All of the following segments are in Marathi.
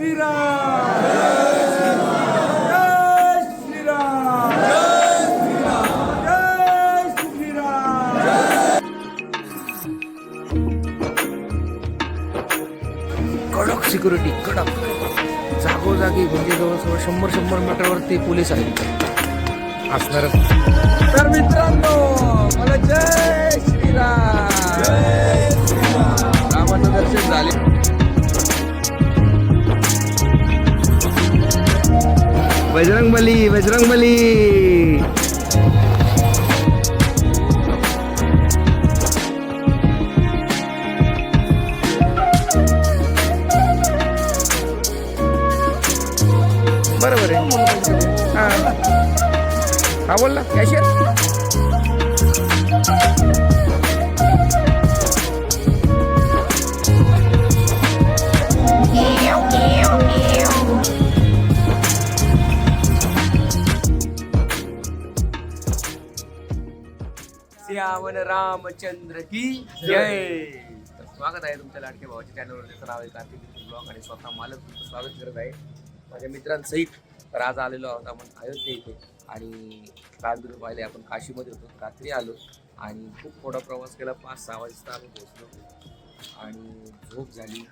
श्रीराम जय श्रीराम जय श्रीराम. कडक सिक्युरिटी, कडक जागोजागी, म्हणजे जवळजवळ 100 मीटरवरती पोलीस आहेत असणारच. तर मित्रांनो मला जय श्रीराम रामाचं दर्शन झाले. बजरंगबली, बजरंगबली. बरोबर आहे. हा बोल ना कॅशियर. श्यामन रामचंद्र की जय. स्वागत आहे तुमच्या लाडक्या भावाच्या चॅनलवर. त्याचं नाव आहे कार्तिक ब्लॉग आणि स्वतः मालक तुमचं स्वागत करत आहे माझ्या मित्रांसहित. तर आज आलेलो आहोत आपण अयोध्या इथे आणि काल तुम्ही पाहिले आपण काशीमध्ये होतो. रात्री आलो आणि खूप थोडा प्रवास केला. 5-6 वाजता आम्ही पोहोचलो आणि झोप झाली.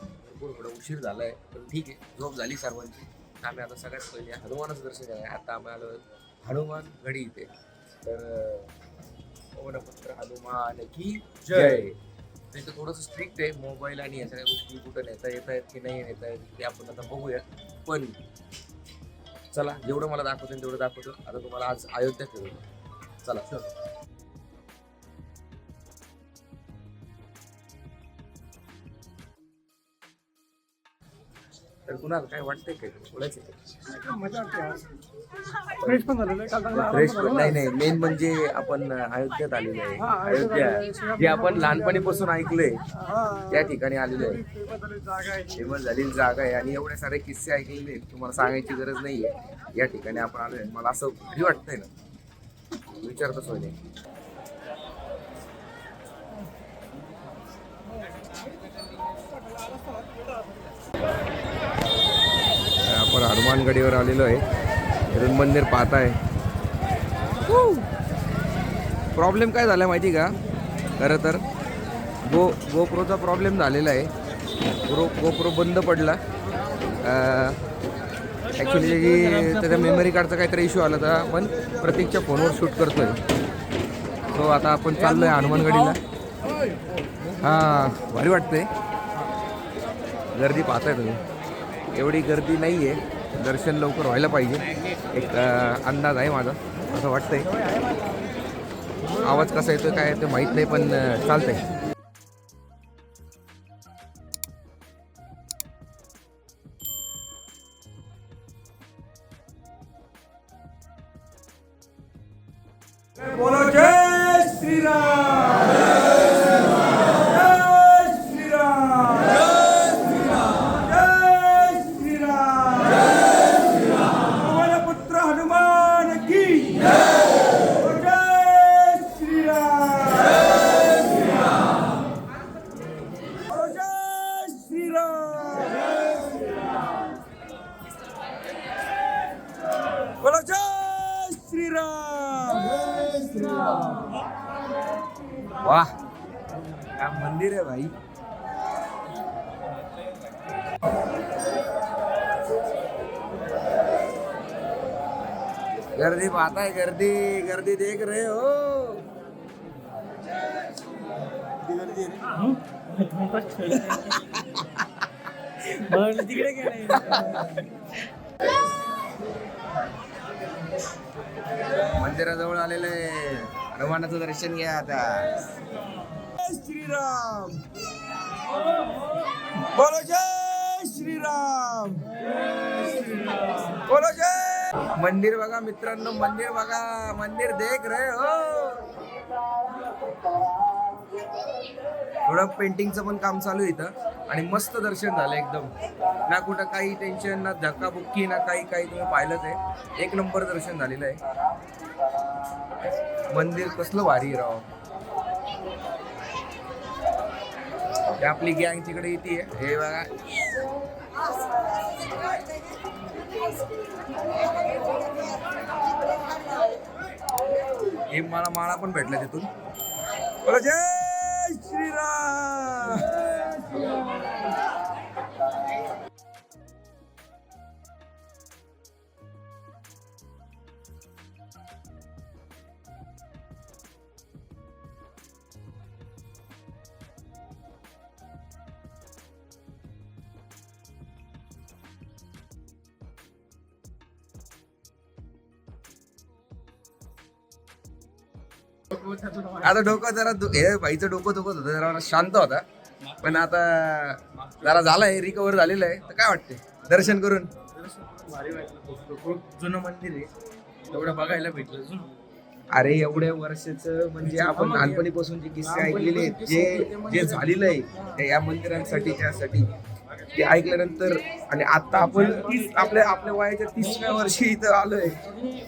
भरपूर थोडा उशीर झाला आहे पण ठीक आहे, झोप झाली सर्वांची. आम्ही आता सगळ्यात पहिले हनुमानाचं दर्शन आहे. आता आम्ही आलो हनुमान गडी इथे. तर पवनपुत्र हनुमान की जय. इथं थोडंसं स्ट्रिक्ट आहे. मोबाईल आणि या सगळ्या गोष्टी कुठं नेता येत आहेत की नाही नेता येत ते आपण आता बघूया. पण चला, जेवढं मला दाखवतो तेवढं दाखवतो. आता तुम्हाला आज अयोध्या फिरवतो. चला. तर कुणाला काय वाटतंय काय बोलायचं? फ्रेश पण झालेलं आहे काल चांगला आराम फ्रेश पण झाला. नाही नाही, मेन म्हणजे आपण अयोध्येत आलेलो आहे. अयोध्या जे आपण लहानपणीपासून ऐकलंय त्या ठिकाणी आलेलो आहे. जागा आहे. फेमस झालेली जागा आहे आणि एवढे सारे किस्से ऐकलेले आहेत, तुम्हाला सांगायची गरज नाहीये. या ठिकाणी आपण आलोय. मला असं भारी वाटतंय ना, विचारतच होईल. आपण हनुमानगडीवर आलेलो आहे. इथून मंदिर पाहत आहे. प्रॉब्लेम काय झाला माहिती का? खरं तर गोप्रोचा प्रॉब्लेम झालेला आहे. गोप्रो बंद पडला. ॲक्च्युली त्याच्या मेमरी कार्डचा काहीतरी इश्यू आला होता. आपण प्रतीकच्या फोनवर शूट करतोय. सो आता आपण चाललोय हनुमानगडीला. हां, भारी वाटतंय. गर्दी पाहताय तुम्ही. एवढी गर्दी नाही आहे. दर्शन लवकर व्हायला पाहिजे एक अंदाज आहे माझा, असं वाटतंय. आवाज कसा येतोय काय ते माहीत नाही पण चालतंय. बोलो जय श्रीराम जय श्रीराम जय श्रीराम पवनपुत्र हनुमान की जय श्रीराम जय श्रीराम बोलो जय श्रीराम. वाह, क्या मंदिर है भाई. गर्दी पाहता है, गर्दी गर्दी देख रहे हो. तिकडे गेले. मंदिराजवळ आलेलं आहे. हनुमानाचं दर्शन घ्या आता. जय श्रीराम बोलो जय श्रीराम बोलो जय. मंदिर बघा मित्रांनो, मंदिर बघा. मंदिर देख रहे हो. थोडं पेंटिंगचं पण काम चालू आहे इथं आणि मस्त दर्शन झालं एकदम. ना कुठं काही टेन्शन, ना धक्काबुक्की, ना काही तुम्ही पाहिलंच आहे. एक नंबर दर्शन झालेलं आहे. मंदिर कसलं भारी राव. आपली गँग तिकडे येते. हे बघा हे मला माळा पण भेटला तिथून. बोला जय श्रीराम. आता डोकं जरा हे बाईचं डोकं दुखत होतं, जरा शांत होता, पण आता जरा झालाय, रिकवर झालेलं आहे. तर काय वाटते दर्शन करून? खूप जुनं मंदिर आहे, एवढं बघायला भेटलं जुनं. अरे एवढ्या वर्षाचं म्हणजे आपण लहानपणीपासून जे किस्से ऐकलेले आहेत, जे जे झालेलं आहे त्या या मंदिरांसाठी, त्यासाठी ते ऐकल्यानंतर, आणि आता आपण आपल्या वयाच्या 30व्या वर्षी इथं आलोय.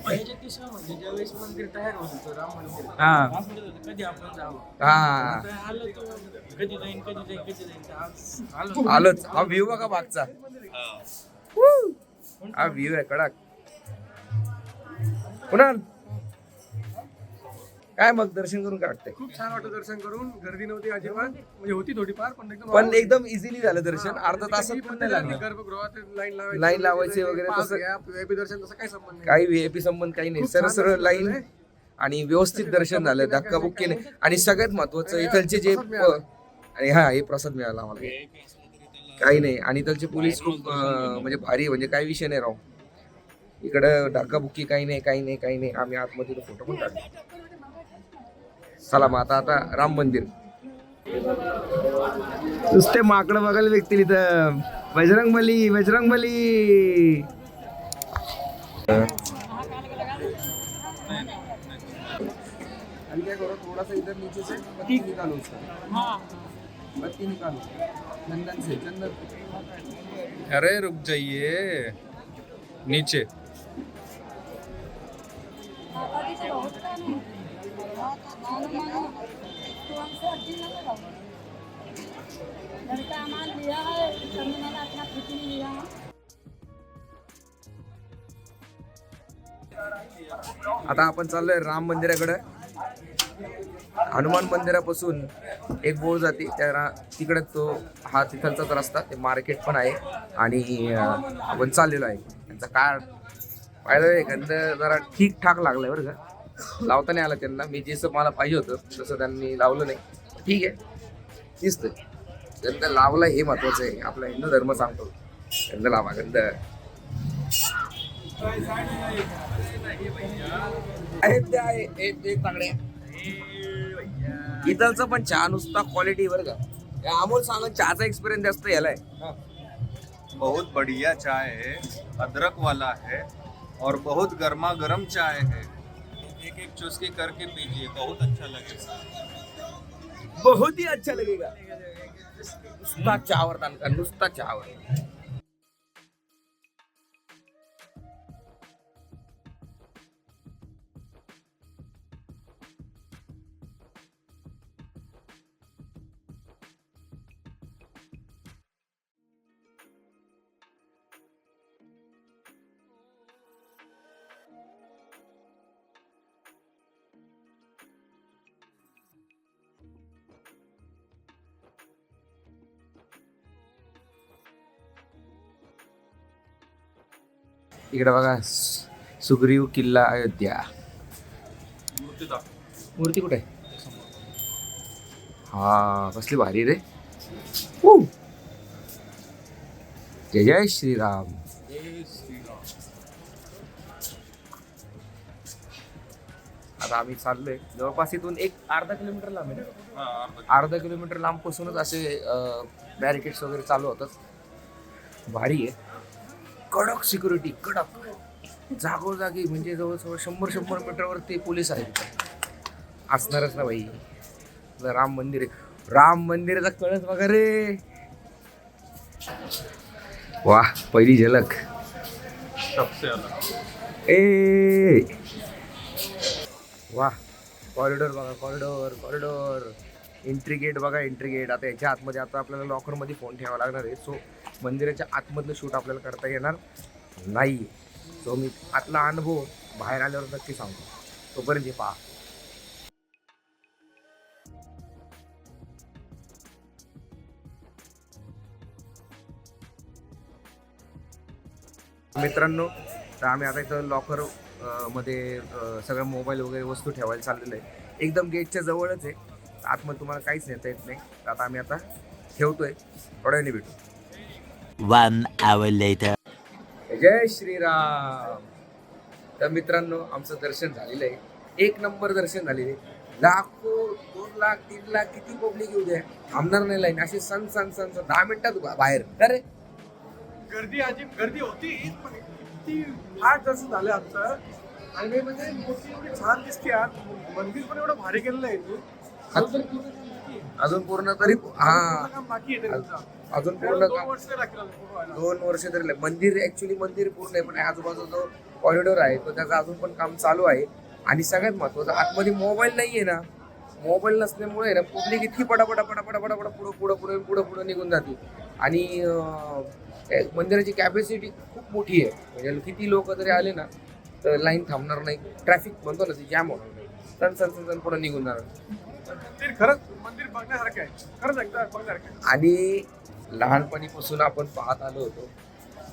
वयाच्या 30व्या म्हणजे ज्यावेळेस मंदिर तयार होत होतं, राम मंदिर, हा असं वाटत होतं, कधी आपण जावं. हा आता आलं तर कधी जाईन तर आज आलो. आलोच. हा व्ह्यू बघा मागचा, हा व्ह्यू आहे कडक. कुणाल काय मग दर्शन करून काय वाटतंय? खूप छान वाटतं दर्शन करून. गर्दी नव्हती अजिबात, म्हणजे होती थोडीफार, पण एकदम इझिली झालं दर्शन. अर्धा तासात पण नाही लागलं. गर्भगृहात लाईन लावायची वगैरे तसं VIP दर्शन तसं काही संबंध नाही. काही व्हीआयपी संबंध काही नाही, सरळ सरळ लाईन आणि व्यवस्थित दर्शन झालं, धक्काबुक्की नाही. आणि सगळ्यात महत्वाचं इथलचे जे आणि हा हे प्रसाद मिळाला आम्हाला, काही नाही. आणि इथलचे पोलीस खूप म्हणजे भारी, म्हणजे काही विषय नाही राव. इकडं धक्काबुक्की काही नाही, काही नाही, काही नाही. आम्ही आतमध्ये फोटो पण काढले. चला मग आता राम मंदिर. नुसते माकडं बघायला भेटतील इथं. बजरंगबली बजरंगबली. क्या करो, थोड़ा सा इधर नीचे से बत्ती निकालो उसका, बत्ती निकालो चंदन से, चंदन. अरे रुक जाइए नीचे. आता आपण चाललोय राम मंदिराकडे. हनुमान मंदिरापासून एक बोळ जाते तिकडे, तो हा तिथलचाच रस्ता. ते मार्केट पण आहे आणि आपण चाललेलो आहे. त्यांचा काय पाहिलं, गंध जरा ठीकठाक लागलाय बरं का. लावता नाही आला त्यांना, मी जसं मला पाहिजे होतं तसं त्यांनी लावलं नाही. ठीक आहे, दिसतंय गंध लावला, हे महत्वाचं आहे. आपला हिंदू धर्म सांगतो गंध लावा, गंध. इथलचं पण चहा नुसता क्वालिटी बरं का. अमोल सांगत चहाचा एक्सपिरियन्स जास्त यालाय. बहुत बढ़िया चाय है, अदरक वाला है और बहुत गर्मा गर्म चाय है. एक एक चुस्की करके पीजिए, बहुत अच्छा लगेगा. बहुत ही अच्छा लगेगा. नुसता चहावर का, नुसता चहावर. इकडे बघा, सुग्रीव किल्ला अयोध्या. मूर्ती कुठे आहे? हा, कसली भारी रे. जय जय श्रीराम. आता आम्ही चाललोय जवळपास इथून एक अर्धा किलोमीटर लांब आहे ना. अर्धा किलोमीटर लांब पासूनच असे बॅरिकेड्स वगैरे चालू होतात. भारी आहे, कडक सिक्युरिटी, कडक. जागोजागी म्हणजे जवळजवळ 100 मीटरवरती पोलीस आहेत. असणारच ना भाई, राम मंदिर आहे. राम मंदिराचा कळस बघा रे. वा, पहिली झलक. ए वा, कॉरिडॉर बघा, कॉरिडॉर. एंट्री गेट बघा, एंट्री गेट. आता याच्या आतमध्ये आता आपल्याला लॉकरमध्ये फोन ठेवावा लागणार आहे. सो मंदिराच्या आतमधलं शूट आपल्याला करता येणार नाही. तो मी आतला अनुभव बाहेर आल्यावर नक्की सांगतो. तोपर्यंत हे पहा. मित्रांनो, तर आम्ही आता इथं लॉकर मध्ये सगळं मोबाईल वगैरे वस्तू ठेवायला चाललेलं आहे. एकदम गेटच्या जवळच आहे. आतमध्ये तुम्हाला काहीच नेता येत नाही. तर आता आम्ही आता ठेवतोय. थोड्या वेळाने भेटू. 1 hour later. जय श्रीराम. तर मित्रांनो, आमचं दर्शन झालेलं आहे. एक नंबर दर्शन झालेलं आहे. लाखो, 2 लाख, 3 लाख किती पब्लिक येऊ द्या, थांबणार नाही लाईन. असे सण 10 मिनिटात बाहेर. अरे गर्दी होती पण किती फार दर्शन झालं आमचं. आणि म्हणजे मूर्ती एवढी छान दिसते आज. मंदिर पण एवढं भारी केलेलं आहे तू. अजून पूर्ण तरी बाकी आहे अजून पूर्ण 2 वर्ष लागतील 2 वर्ष तरी मंदिर ऍक्च्युली मंदिर पूर्ण आहे, पण आजूबाजूचा जो कॉरिडॉर आहे तो त्याचं अजून पण काम चालू आहे. आणि सगळ्यात महत्वाचं, आतमध्ये मोबाईल नाहीये ना. मोबाईल नसल्यामुळे ना पब्लिक इतकी पटापटा पुढे निघून जाते. आणि मंदिराची कॅपॅसिटी खूप मोठी आहे. म्हणजे किती लोक जरी आले ना तर लाईन थांबणार नाही. ट्रॅफिक म्हणतो ना, ते जॅम होणार. सण पुढे निघून जाणार. खरंच मंदिर बघण्यासारखं आहे. खरंच एकदा बघण्यासारखं आहे. आणि लहानपणीपासून आपण पाहत आलो होतो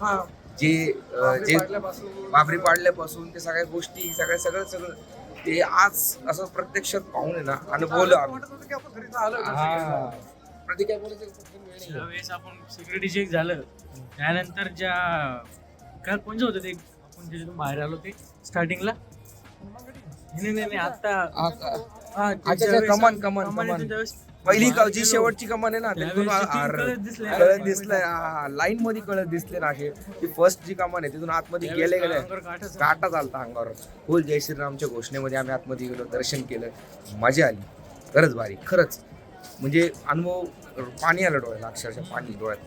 हा, जे पाडल्यापासून बाबरी पाडल्यापासून ते सगळ्या गोष्टी सगळं ते आज असं प्रत्यक्षात पाहून आहे ना अनुभवलं आम्ही. वाटत होतं की आपण घरी आलो. हा. प्रति काय बोलायचं? ज्यावेळेस आपण सिक्युरिटी चेक झालं त्यानंतर ज्या काय कोणचं होतं ते आपण ज्याच्यातून बाहेर आलो ते स्टार्टिंगला नाही आता कमान पहिली जी शेवटची कमान आहे ना, तिथून कळत दिसलंय. लाईन मध्ये कळत दिसले ना. असे ती फर्स्ट जी कमान आहे तिथून आतमध्ये गेले काटा चालता अंगावर. बोल जय श्रीरामच्या घोषणेमध्ये आम्ही आतमध्ये गेलो, दर्शन केलं, मजा आली. खरंच भारी. खरंच म्हणजे अनुभव, पाणी आलं डोळ्याला, अक्षरशः पाणी डोळ्यात,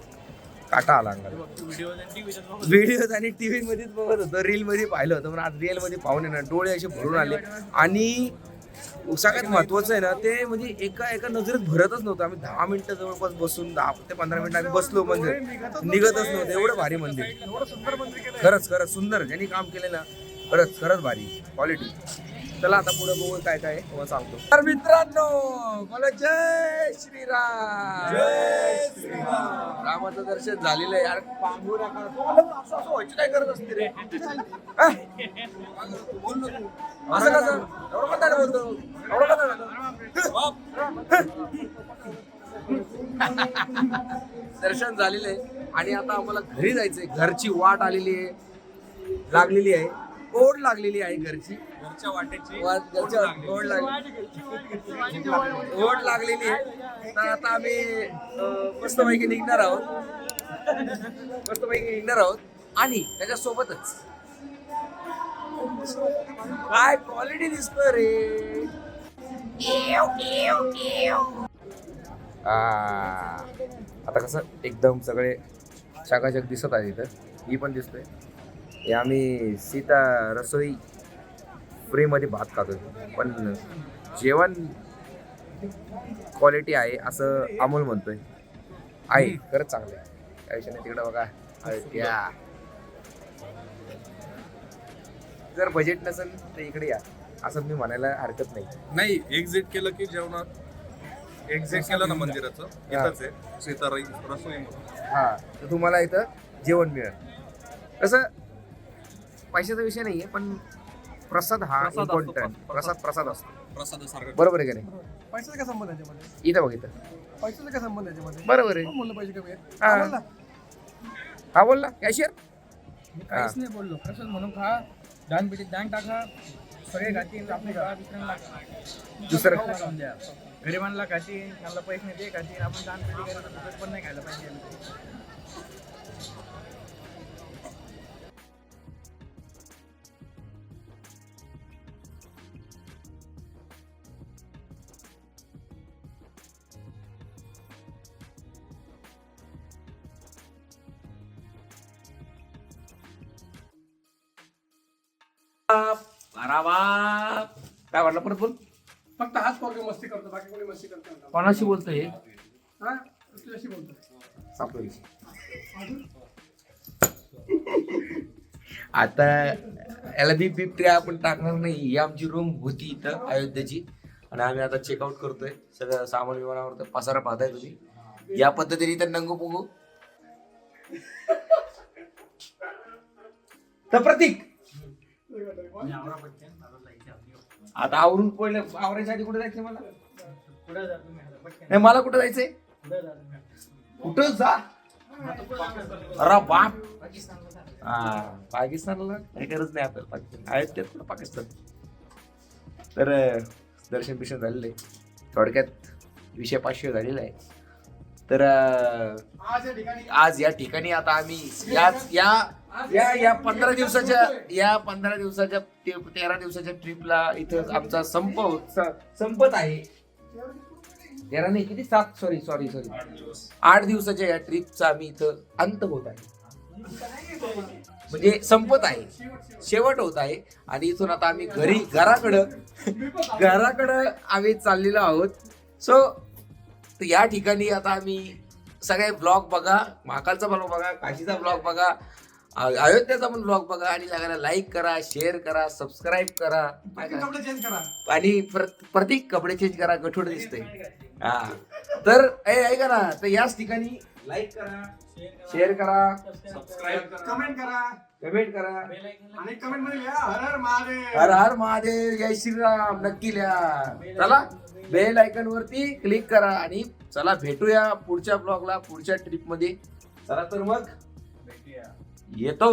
काटा आला अंगाला. व्हिडिओ आणि टीव्ही मध्येच बघत होतो, रील मध्ये पाहिलं होतं, पण आज रिअल मध्ये पाहून ना डोळे असे भरून आले. आणि सगळ्यात महत्वाचं आहे ना ते म्हणजे एका नजरेत भरतच नव्हतं. आम्ही 10 मिनिटं जवळपास बसून 10 ते 15 मिनिटं आम्ही बसलो, म्हणजे निघतच नव्हतं. एवढं भारी मंदिर. एवढं सुंदर मंदिर केलं. खरंच सुंदर. ज्यांनी काम केलं ना खरंच भारी क्वालिटी. चला आता पुढे बघू काय काय तुम्हाला सांगतो. तर मित्रांनो, मला जय श्रीराम. जय श्रीराम. रामाचं दर्शन झालेलं आहे. यार पांगू नका. असं व्हायचं काय करत असते रे? बोल ना तू. असं कसं एवढं कसा बोलतो? एवढं दर्शन झालेलं आहे आणि आता आम्हाला घरी जायचंय. घरची वाट आलेली आहे, लागलेली आहे, ओढ लागलेली आहे घरची. घरच्या वाटेची ओढ लागलेली आहे. तर आता आम्ही मस्तपैकी निघणार आहोत आणि त्याच्यासोबतच काय क्वालिटी दिसतोय रे. आता कसं एकदम सगळे चकाचक दिसत आहे. इथं मी पण दिसतोय. हे आम्ही सीता रसोई फ्रीमध्ये भात खातोय, पण जेवण क्वालिटी आहे असं अमोल म्हणतोय. आहे खरंच चांगलं आहे, काय विषय नाही. तिकडे बघा त्या जर बजेट नसेल तर इकडे या असं मी म्हणायला हरकत नाही. एक्झिट केलं की जेवणात एक्झिट केलं ना मंदिराचं, इथंच आहे सीता रसोई. हा, तर तुम्हाला इथं जेवण मिळेल. कसं पैशाचा विषय नाहीये, पण प्रसाद हा इम्पॉर्टंट. प्रसाद असतो प्रसादासारखं. बरोबर आहे का नाही? पैशाचा काय संबंध आहे त्यामध्ये? इथं बघ इथं. पैशाचा काय संबंध आहे त्यामध्ये? बरोबर आहे. कोण बोललं पैसे कमी आहेत? हा. बोल ना. हा बोल ना कॅशियर. काहीच नाही बोललो. प्रसाद म्हणून खा, दानपेटीत दान टाका, सगळे खातील, आपले दुसऱ्यांना दुसरं खाऊन द्या. गरिबांना खातील, त्यांना पैसे नाही ते खातील, आपण दानपेटी करायला पण नाही खायला पाहिजे. काय वाटलं परत बोल. फक्त हाच पोरगा मस्ती करतो, बाकी कोणी मस्ती करतो नाही. कोणाशी बोलतोय? हा, तुझ्याशी बोलतो. सापडली. आता याला बिबट्या आपण टाकणार नाही. ही आमची रूम होती इथं अयोध्येची आणि आम्ही आता चेकआउट करतोय. सगळं सामान विमानावर पसारा पाहताय तुम्ही. या पद्धतीने इथं नंगू पुगू तर प्रतीक आता आवरून पडलं. आवरायच्या आधी कुठे जायचं मला? नाही मला कुठं जायचंय? कुठं जा? अरे बाप, हा पाकिस्तानला काही गरज नाही आपल्याला. पाकिस्तान आहेत त्यात कुठं पाकिस्तान. तर दर्शन बिर्शन झालेलं आहे. थोडक्यात विषय 500 झालेला आहे. तर आज या ठिकाणी आता आम्ही या 15 दिवसाच्या 13 दिवसाच्या ट्रिपला इथं आमचा संपत आहे. 13 नाही किती 7 सॉरी 8 दिवसाच्या या ट्रिपचा आम्ही इथं अंत होत आहे. म्हणजे संपत आहे, शेवट होत आहे. आणि इथून आता आम्ही घराकडं आम्ही चाललेलो आहोत. सो या ठिकाणी आता आम्ही सगळे ब्लॉग बघा, महाकालचा ब्लॉग बघा, काशीचा ब्लॉग बघा, अयोध्याचा पण ब्लॉग बघा आणि सगळ्यांना लाईक करा, शेअर करा, सबस्क्राईब करा कपडे चेंज करा आणि प्रत्येक कपडे चेंज करा. गठोड दिसते. हा तर ऐका ना, तर याच ठिकाणी लाईक करा, शेअर करा, सबस्क्राईब करा, कमेंट करा आणि कमेंट मध्ये लिहा हर हर महादेव. हर हर महादेव, जय श्रीराम नक्की लिहा. चला बेल आयकॉन वरती क्लिक करा आणि चला भेटूया पुढच्या ब्लॉगला, पुढच्या ट्रिप मध्ये. चला तर मग येतो.